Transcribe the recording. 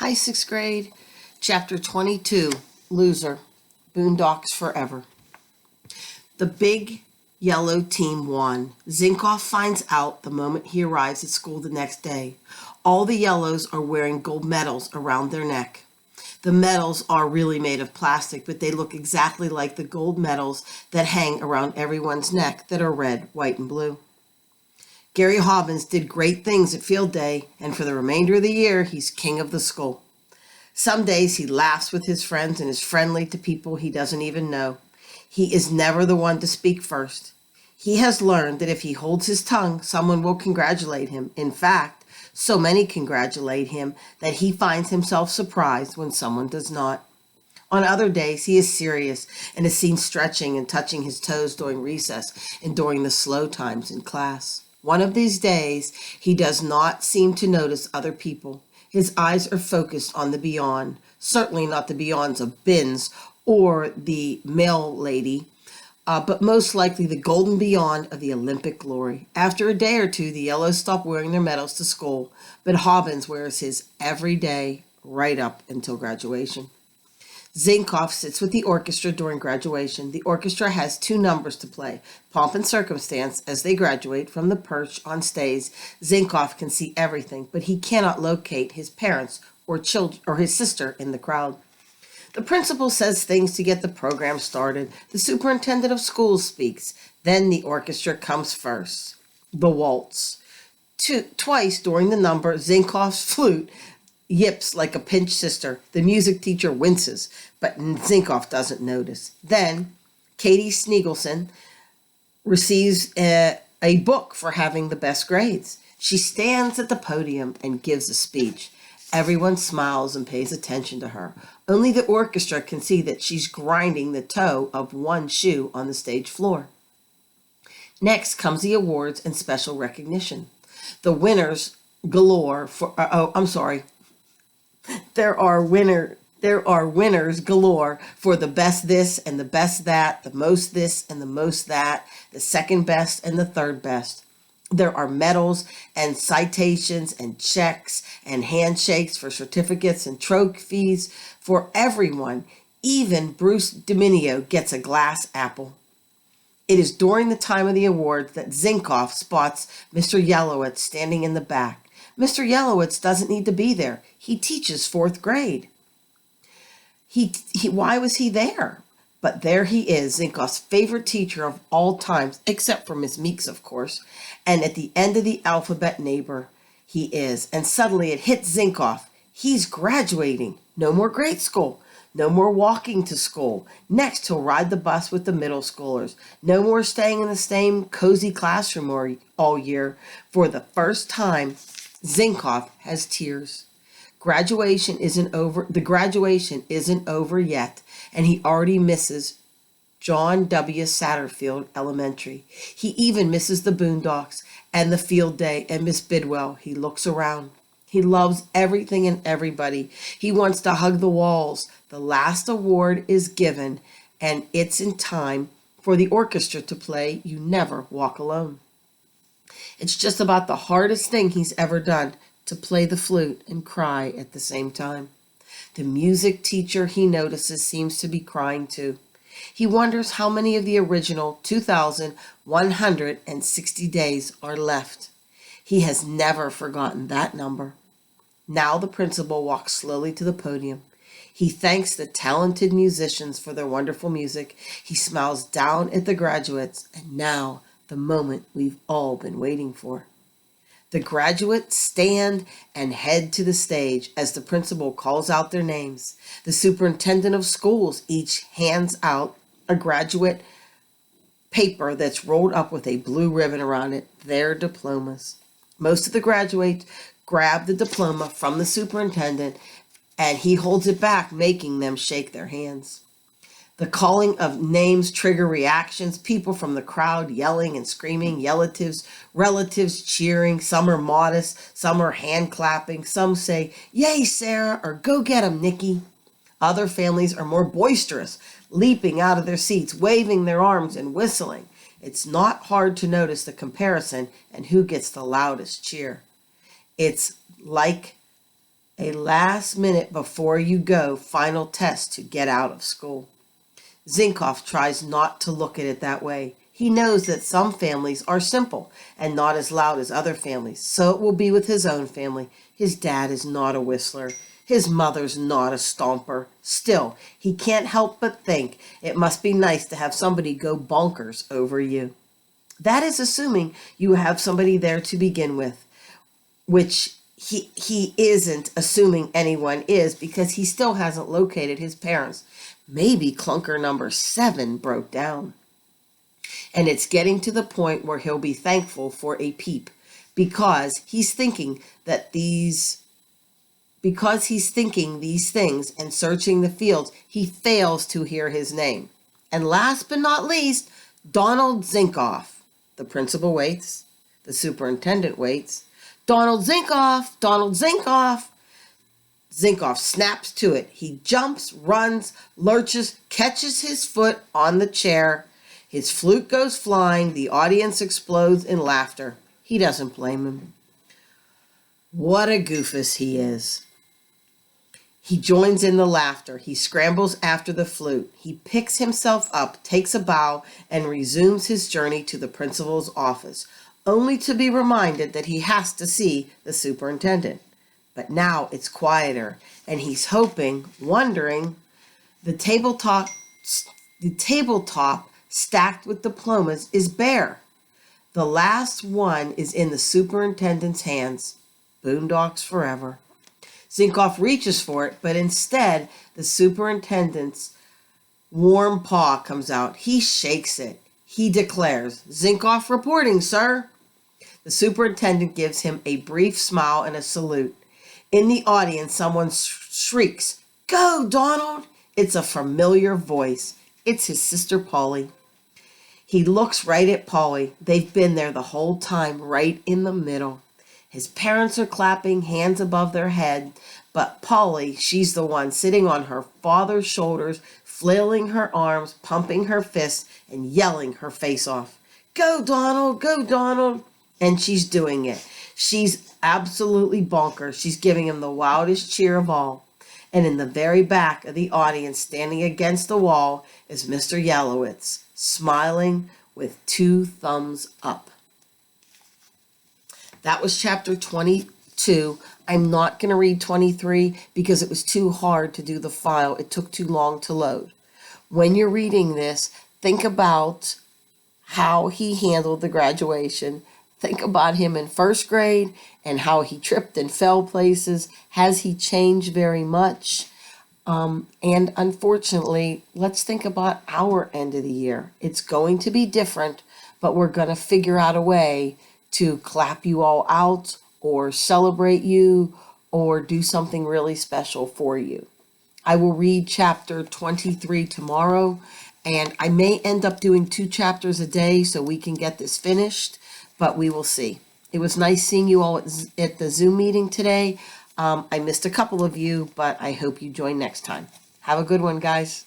Hi, 6th grade. Chapter 22, Loser, Boondocks Forever. The big yellow team won. Zinkoff finds out the moment he arrives at school the next day. All the yellows are wearing gold medals around their neck. The medals are really made of plastic, but they look exactly like the gold medals that hang around everyone's neck that are red, white, and blue. Gary Hobbins did great things at field day, and for the remainder of the year, he's king of the school. Some days he laughs with his friends and is friendly to people he doesn't even know. He is never the one to speak first. He has learned that if he holds his tongue, someone will congratulate him. In fact, so many congratulate him that he finds himself surprised when someone does not. On other days, he is serious and is seen stretching and touching his toes during recess and during the slow times in class. One of these days, he does not seem to notice other people. His eyes are focused on the beyond, certainly not the beyonds of Binns or the mail lady, but most likely the golden beyond of the Olympic glory. After a day or two, the yellows stop wearing their medals to school, but Hobbins wears his every day right up until graduation. Zinkoff sits with the orchestra during graduation. The orchestra has 2 numbers to play, Pomp and Circumstance. As they graduate from the perch on stage, Zinkoff can see everything, but he cannot locate his parents or children or his sister in the crowd. The principal says things to get the program started. The superintendent of schools speaks. Then the orchestra comes first. The waltz. Twice during the number, Zinkoff's flute yips like a pinch sister. The music teacher winces, but Zinkoff doesn't notice. Then Katie Sneagleson receives a book for having the best grades. She stands at the podium and gives a speech. Everyone smiles and pays attention to her. Only the orchestra can see that she's grinding the toe of one shoe on the stage floor. Next comes the awards and special recognition. The winners galore for, There are winners galore for the best this and the best that, the most this and the most that, the second best and the third best. There are medals and citations and checks and handshakes for certificates and trophies for everyone. Even Bruce Dominio gets a glass apple. It is during the time of the awards that Zinkoff spots Mr. Yellowitz standing in the back. Mr. Yellowitz doesn't need to be there. He teaches 4th grade. Why was he there? But there he is, Zinkoff's favorite teacher of all times, except for Miss Meeks, of course. And at the end of the alphabet neighbor, he is. And suddenly it hits Zinkoff. He's graduating. No more grade school. No more walking to school. Next, he'll ride the bus with the middle schoolers. No more staying in the same cozy classroom all year. For the first time, Zinkoff has tears. Graduation isn't over. The graduation isn't over yet, and he already misses John W. Satterfield Elementary. He even misses the Boondocks and the field day and Miss Bidwell. He looks around. He loves everything and everybody. He wants to hug the walls. The last award is given, and it's in time for the orchestra to play You Never Walk Alone. It's just about the hardest thing he's ever done, to play the flute and cry at the same time. The music teacher he notices seems to be crying too. He wonders how many of the original 2,160 days are left. He has never forgotten that number. Now the principal walks slowly to the podium. He thanks the talented musicians for their wonderful music. He smiles down at the graduates, and now the moment we've all been waiting for. The graduates stand and head to the stage as the principal calls out their names. The superintendent of schools each hands out a graduate paper that's rolled up with a blue ribbon around it, their diplomas. Most of the graduates grab the diploma from the superintendent, and he holds it back, making them shake their hands. The calling of names trigger reactions, people from the crowd yelling and screaming, relatives cheering. Some are modest, some are hand clapping, some say, "Yay, Sarah," or "Go get 'em, Nikki." Other families are more boisterous, leaping out of their seats, waving their arms and whistling. It's not hard to notice the comparison and who gets the loudest cheer. It's like A last minute before you go final test to get out of school. Zinkoff tries not to look at it that way. He knows that some families are simple and not as loud as other families, so it will be with his own family. His dad is not a whistler. His mother's not a stomper. Still, he can't help but think it must be nice to have somebody go bonkers over you. That is assuming you have somebody there to begin with, which he isn't assuming anyone is, because he still hasn't located his parents. Maybe clunker number 7 broke down. And it's getting to the point where he'll be thankful for a peep, because he's thinking these things and searching the fields, he fails to hear his name. And last but not least, Donald Zinkoff. The principal waits. The superintendent waits. Donald Zinkoff! Donald Zinkoff! Zinkoff snaps to it. He jumps, runs, lurches, catches his foot on the chair. His flute goes flying. The audience explodes in laughter. He doesn't blame him. What a goofus he is. He joins in the laughter. He scrambles after the flute. He picks himself up, takes a bow, and resumes his journey to the principal's office, only to be reminded that he has to see the superintendent. But now it's quieter, and he's wondering, the tabletop stacked with diplomas is bare. The last one is in the superintendent's hands. Boondocks forever. Zinkoff reaches for it, but instead, the superintendent's warm paw comes out. He shakes it. He declares, "Zinkoff reporting, sir." The superintendent gives him a brief smile and a salute. In the audience, someone shrieks, "Go, Donald!" It's a familiar voice. It's his sister Polly. He looks right at Polly. They've been there the whole time, right in the middle. His parents are clapping, hands above their head, but Polly, she's the one sitting on her father's shoulders, flailing her arms, pumping her fists, and yelling her face off. "Go, Donald! Go, Donald!" And she's doing it. She's absolutely bonkers. She's giving him the wildest cheer of all. And in the very back of the audience, standing against the wall, is Mr. Yellowitz, smiling with 2 thumbs up. That was chapter 22. I'm not going to read 23 because it was too hard to do the file. It took too long to load. When you're reading this, think about how he handled the graduation. Think about him in first grade and how he tripped and fell places. Has he changed very much? And unfortunately, let's think about our end of the year. It's going to be different, but we're going to figure out a way to clap you all out or celebrate you or do something really special for you. I will read chapter 23 tomorrow, and I may end up doing 2 chapters a day so we can get this finished, but we will see. It was nice seeing you all at the Zoom meeting today. I missed a couple of you, but I hope you join next time. Have a good one, guys.